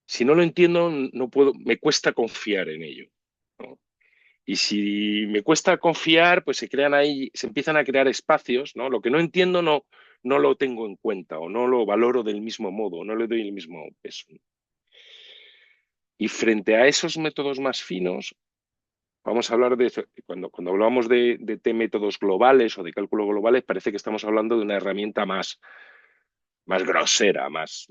si no lo entiendo, me cuesta confiar en ello, ¿no? Y si me cuesta confiar, pues se empiezan a crear espacios, ¿no? Lo que no entiendo no lo tengo en cuenta o no lo valoro del mismo modo, no le doy el mismo peso. Y frente a esos métodos más finos, vamos a hablar cuando hablamos de métodos globales o de cálculos globales, parece que estamos hablando de una herramienta más grosera, más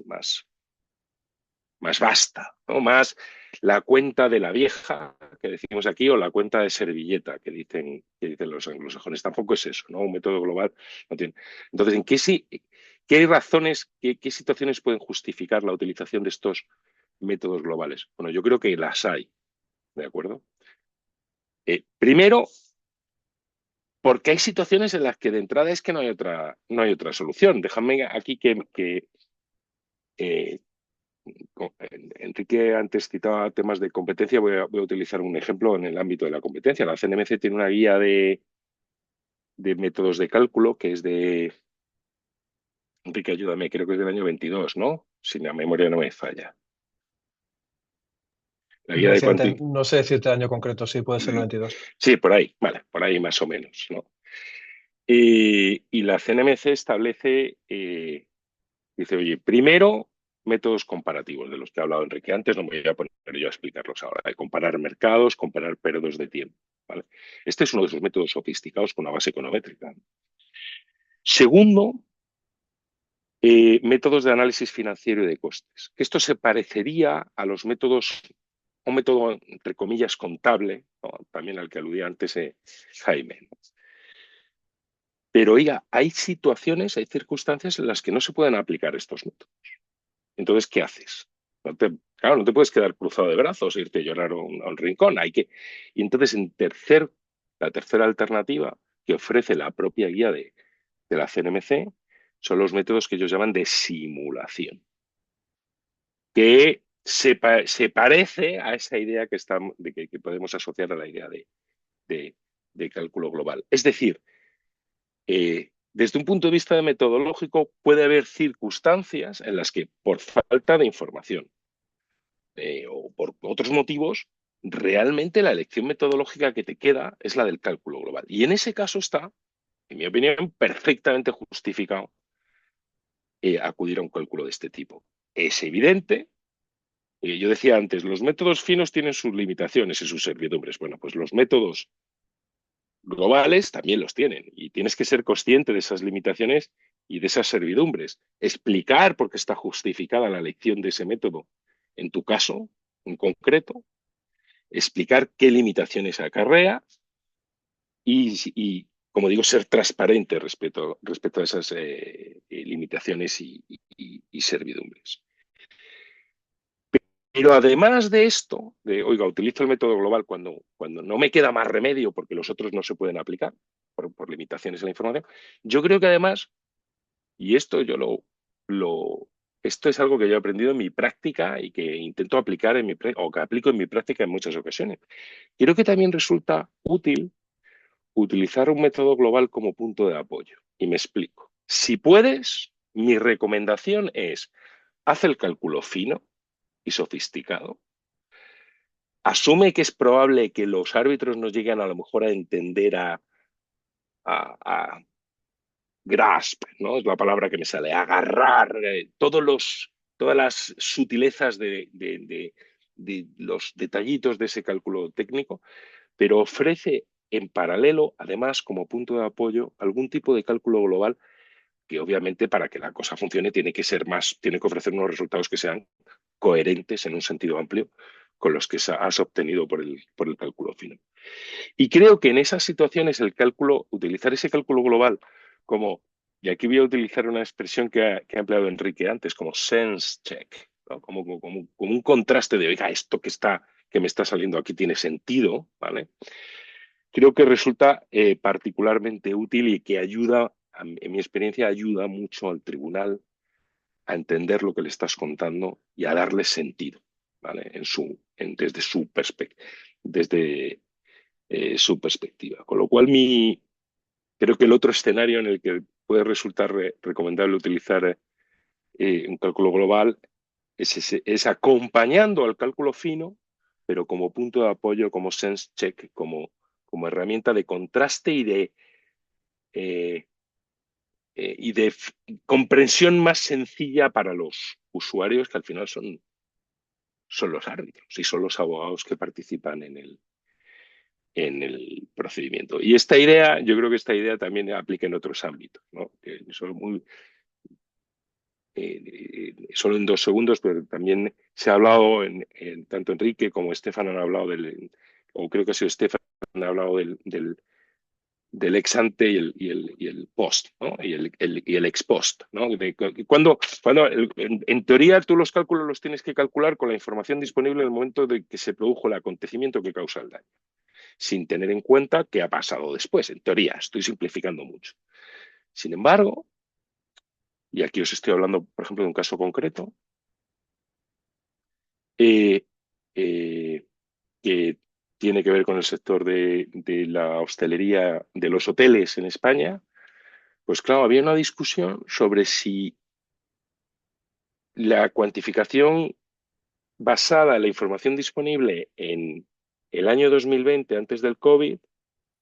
vasta, ¿no? Más la cuenta de la vieja, que decimos aquí, o la cuenta de servilleta, que dicen los anglosajones. Tampoco es eso, ¿no? Un método global no tiene. Entonces, ¿qué razones, qué situaciones pueden justificar la utilización de estos métodos globales? Bueno, yo creo que las hay, ¿de acuerdo? Primero, porque hay situaciones en las que de entrada es que no hay otra solución. Déjame aquí que Enrique antes citaba temas de competencia, voy a utilizar un ejemplo en el ámbito de la competencia. La CNMC tiene una guía de métodos de cálculo que es de, Enrique, ayúdame, creo que es del año 22, ¿no? Si la memoria no me falla. La guía de no sé decirte año concreto, sí, puede ser el 22. Sí, por ahí, vale, por ahí más o menos, ¿no? Y la CNMC establece, dice, oye, primero, métodos comparativos de los que ha hablado Enrique antes, no me voy a poner yo a explicarlos ahora, de comparar mercados, comparar periodos de tiempo, ¿vale? Este es uno de esos métodos sofisticados con una base econométrica. Segundo, métodos de análisis financiero y de costes. Esto se parecería a los métodos, un método, entre comillas, contable, ¿no? También al que aludía antes Jaime, ¿no? Pero oiga, hay situaciones, hay circunstancias en las que no se pueden aplicar estos métodos. Entonces, ¿qué haces? Claro, no te puedes quedar cruzado de brazos e irte a llorar a un rincón. Y entonces, la tercera alternativa que ofrece la propia guía de la CNMC son los métodos que ellos llaman de simulación, que se parece a esa idea que podemos asociar a la idea de cálculo global. Es decir, desde un punto de vista metodológico puede haber circunstancias en las que por falta de información o por otros motivos, realmente la elección metodológica que te queda es la del cálculo global. Y en ese caso está, en mi opinión, perfectamente justificado acudir a un cálculo de este tipo. Es evidente, yo decía antes, los métodos finos tienen sus limitaciones y sus servidumbres. Bueno, pues los métodos globales también los tienen y tienes que ser consciente de esas limitaciones y de esas servidumbres. Explicar por qué está justificada la elección de ese método en tu caso en concreto, explicar qué limitaciones acarrea y como digo, ser transparente respecto a esas limitaciones y servidumbres. Pero además de esto, oiga, utilizo el método global cuando no me queda más remedio porque los otros no se pueden aplicar por limitaciones en la información, yo creo que además, y esto esto es algo que yo he aprendido en mi práctica y que intento aplicar o que aplico en mi práctica en muchas ocasiones. Creo que también resulta útil utilizar un método global como punto de apoyo. Y me explico. Si puedes, mi recomendación es, haz el cálculo fino y sofisticado. Asume que es probable que los árbitros nos lleguen a lo mejor a entender a grasp, ¿no? Es la palabra que me sale, agarrar todas las sutilezas de los detallitos de ese cálculo técnico, pero ofrece en paralelo, además, como punto de apoyo, algún tipo de cálculo global que obviamente para que la cosa funcione tiene que ofrecer unos resultados que sean coherentes en un sentido amplio con los que has obtenido por el cálculo fino. Y creo que en esas situaciones utilizar ese cálculo global como, y aquí voy a utilizar una expresión que ha empleado Enrique antes, como sense check, ¿no? como un contraste de, oiga, esto que me está saliendo aquí tiene sentido, ¿vale? Creo que resulta particularmente útil y que ayuda, en mi experiencia, ayuda mucho al tribunal a entender lo que le estás contando y a darle sentido, ¿vale? Desde su perspectiva. Con lo cual, creo que el otro escenario en el que puede resultar recomendable utilizar un cálculo global es acompañando al cálculo fino, pero como punto de apoyo, como sense check, como herramienta de contraste y de comprensión más sencilla para los usuarios, que al final son los árbitros y son los abogados que participan en el procedimiento. Y yo creo que esta idea también aplica en otros ámbitos, ¿no? Solo en 2 segundos, pero también se ha hablado, tanto Enrique como Estefan han hablado o creo que ha sido Estefan, han hablado del ex ante y el post, ¿no? y el ex post, ¿no? Cuando en teoría tú los cálculos los tienes que calcular con la información disponible en el momento de que se produjo el acontecimiento que causa el daño, sin tener en cuenta qué ha pasado después. En teoría, estoy simplificando mucho. Sin embargo, y aquí os estoy hablando, por ejemplo, de un caso concreto, que tiene que ver con el sector de la hostelería, de los hoteles en España, pues claro, había una discusión sobre si la cuantificación basada en la información disponible en el año 2020, antes del COVID,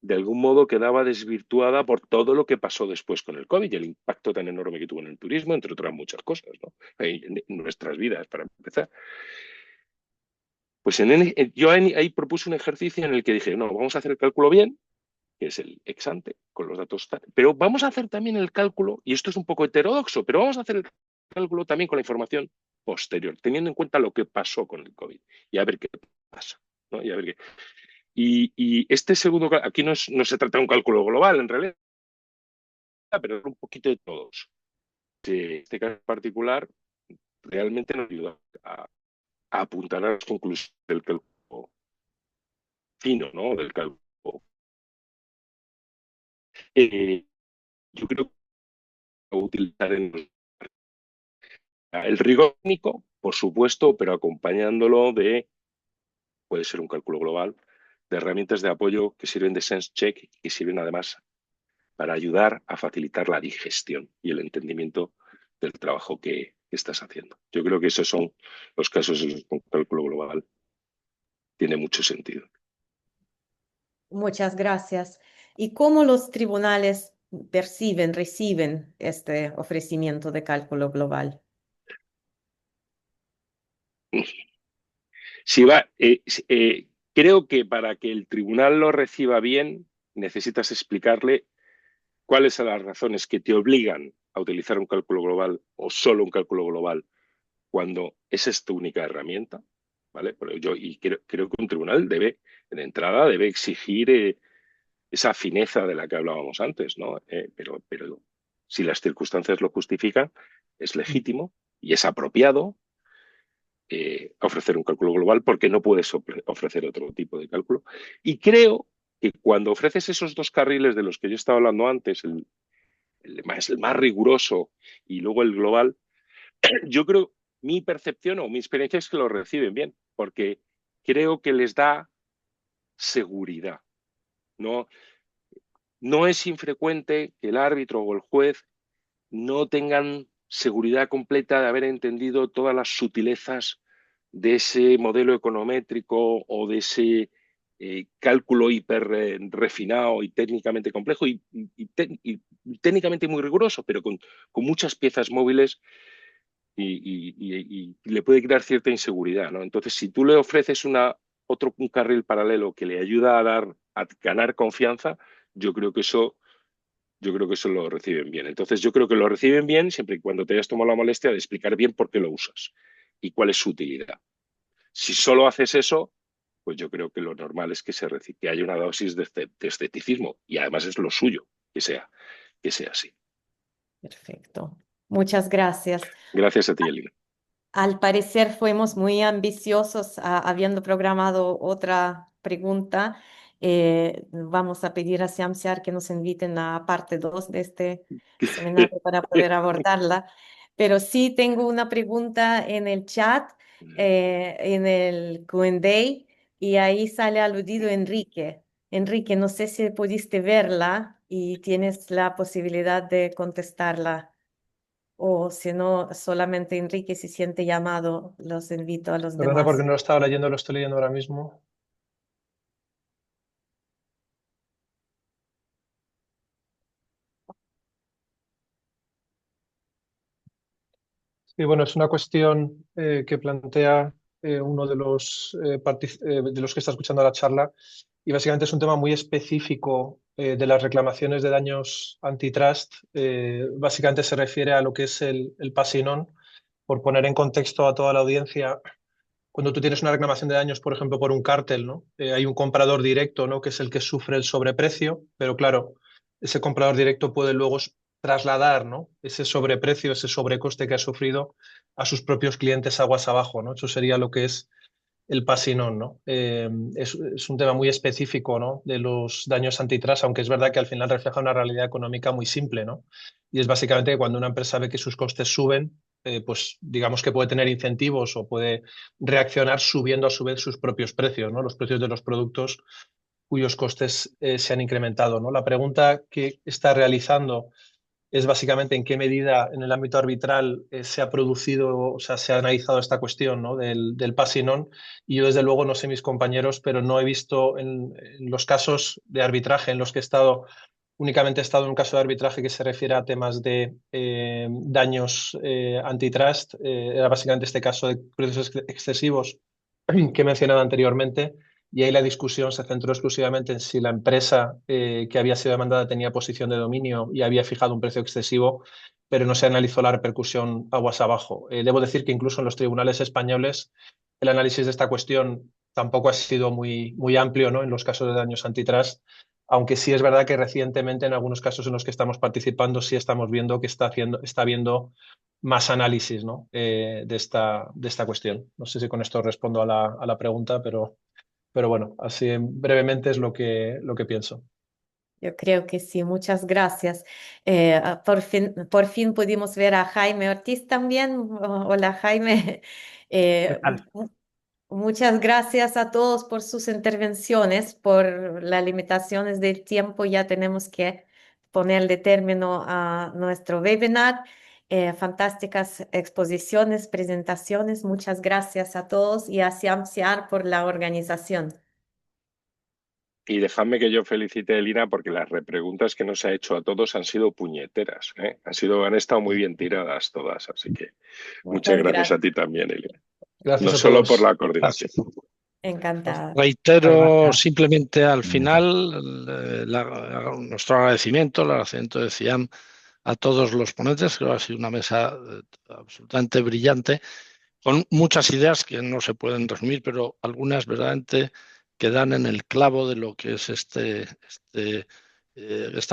de algún modo quedaba desvirtuada por todo lo que pasó después con el COVID y el impacto tan enorme que tuvo en el turismo, entre otras muchas cosas, ¿no? En nuestras vidas, para empezar. Pues yo ahí propuse un ejercicio en el que dije, no, vamos a hacer el cálculo bien, que es el ex ante, con los datos, pero vamos a hacer también el cálculo, y esto es un poco heterodoxo, pero vamos a hacer el cálculo también con la información posterior, teniendo en cuenta lo que pasó con el COVID, y a ver qué pasa, ¿no? Y a ver qué. Y este segundo, aquí no se trata de un cálculo global, en realidad, pero es un poquito de todos. Este caso particular realmente nos ayuda a a apuntar a las conclusiones del cálculo fino, ¿no? Del cálculo. Yo creo que utilizar el rigor técnico, por supuesto, pero acompañándolo puede ser un cálculo global, de herramientas de apoyo que sirven de sense check y que sirven además para ayudar a facilitar la digestión y el entendimiento del trabajo que estás haciendo. Yo creo que esos son los casos en los que un cálculo global tiene mucho sentido. Muchas gracias. ¿Y cómo los tribunales reciben este ofrecimiento de cálculo global? Creo que para que el tribunal lo reciba bien, necesitas explicarle cuáles son las razones que te obligan a utilizar un cálculo global o solo un cálculo global cuando esa es tu única herramienta, ¿vale? Pero creo que un tribunal de entrada, debe exigir esa fineza de la que hablábamos antes, ¿no? Pero si las circunstancias lo justifican, es legítimo y es apropiado ofrecer un cálculo global porque no puedes ofrecer otro tipo de cálculo. Y creo que cuando ofreces esos dos carriles de los que yo estaba hablando antes, el más riguroso y luego el global, yo creo, mi percepción o mi experiencia es que lo reciben bien, porque creo que les da seguridad. No es infrecuente que el árbitro o el juez no tengan seguridad completa de haber entendido todas las sutilezas de ese modelo econométrico o de ese cálculo hiper refinado y técnicamente complejo y técnicamente muy riguroso, pero con muchas piezas móviles y le puede crear cierta inseguridad, ¿no? Entonces, si tú le ofreces un carril paralelo que le ayuda a ganar confianza, yo creo que eso lo reciben bien. Entonces, yo creo que lo reciben bien siempre y cuando te hayas tomado la molestia de explicar bien por qué lo usas y cuál es su utilidad. Si solo haces eso, pues yo creo que lo normal es que haya una dosis de escepticismo y además es lo suyo que sea así. Perfecto. Muchas gracias. Gracias a ti, Elina. Al parecer fuimos muy ambiciosos habiendo programado otra pregunta. Vamos a pedir a Siamsiar que nos inviten a parte 2 de este seminario para poder abordarla. Pero sí tengo una pregunta en el chat, en el Q&A, y ahí sale aludido Enrique. Enrique, no sé si pudiste verla y tienes la posibilidad de contestarla. O si no, solamente Enrique se siente llamado, los invito a los Perdona porque demás. no lo estaba leyendo, lo estoy leyendo ahora mismo. Sí, bueno, es una cuestión que plantea uno de de los que está escuchando la charla y básicamente es un tema muy específico de las reclamaciones de daños antitrust. Básicamente se refiere a lo que es el passing on. Por poner en contexto a toda la audiencia, cuando tú tienes una reclamación de daños, por ejemplo, por un cártel, ¿no? Hay un comprador directo, ¿no? Que es el que sufre el sobreprecio, pero claro, ese comprador directo puede luego trasladar, ¿no? Ese sobreprecio, ese sobrecoste que ha sufrido a sus propios clientes aguas abajo, ¿no? Eso sería lo que es el passing on, ¿no? Es un tema muy específico, ¿no? De los daños antitrust, aunque es verdad que al final refleja una realidad económica muy simple, ¿no? Y es básicamente que cuando una empresa ve que sus costes suben, pues digamos que puede tener incentivos o puede reaccionar subiendo a su vez sus propios precios, ¿no? Los precios de los productos cuyos costes se han incrementado, ¿no? La pregunta que está realizando es básicamente en qué medida en el ámbito arbitral se ha producido, o sea, se ha analizado esta cuestión, ¿no? del passing on. Y yo, desde luego, no sé mis compañeros, pero no he visto en los casos de arbitraje en los que he estado, únicamente he estado en un caso de arbitraje que se refiere a temas de daños antitrust. Era básicamente este caso de precios excesivos que he mencionado anteriormente. Y ahí la discusión se centró exclusivamente en si la empresa que había sido demandada tenía posición de dominio y había fijado un precio excesivo, pero no se analizó la repercusión aguas abajo. Debo decir que incluso en los tribunales españoles el análisis de esta cuestión tampoco ha sido muy amplio, ¿no? En los casos de daños antitrust, aunque sí es verdad que recientemente en algunos casos en los que estamos participando sí estamos viendo que está habiendo más análisis, ¿no? de esta cuestión. No sé si con esto respondo a la pregunta, pero bueno, así brevemente es lo que pienso. Yo creo que sí, muchas gracias. Por fin pudimos ver a Jaime Ortiz también. Hola, Jaime. ¿Qué tal? Muchas gracias a todos por sus intervenciones. Por las limitaciones del tiempo ya tenemos que ponerle término a nuestro webinar. Fantásticas exposiciones, presentaciones. Muchas gracias a todos y a Ciamciar por la organización. Y dejadme que yo felicite a Elina porque las repreguntas que nos ha hecho a todos han sido puñeteras, ¿eh? Han estado muy bien tiradas todas, así que muchas Muchas gracias a gracias. ti también, Elina. Gracias No a solo por todos. la coordinación. Encantada. Muchas Reitero gracias. simplemente al Muchas final nuestro agradecimiento, el agradecimiento de CIAM a todos los ponentes. Creo que ha sido una mesa absolutamente brillante, con muchas ideas que no se pueden resumir, pero algunas verdaderamente que dan en el clavo de lo que es esta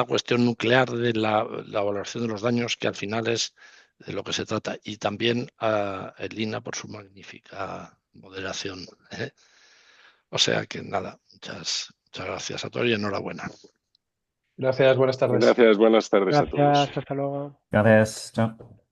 cuestión nuclear de la valoración de los daños, que al final es de lo que se trata. Y también a Elina por su magnífica moderación. O sea que nada, muchas gracias a todos y enhorabuena. Gracias, buenas tardes. Gracias, buenas tardes a todos. Gracias, hasta luego. Gracias. Chao.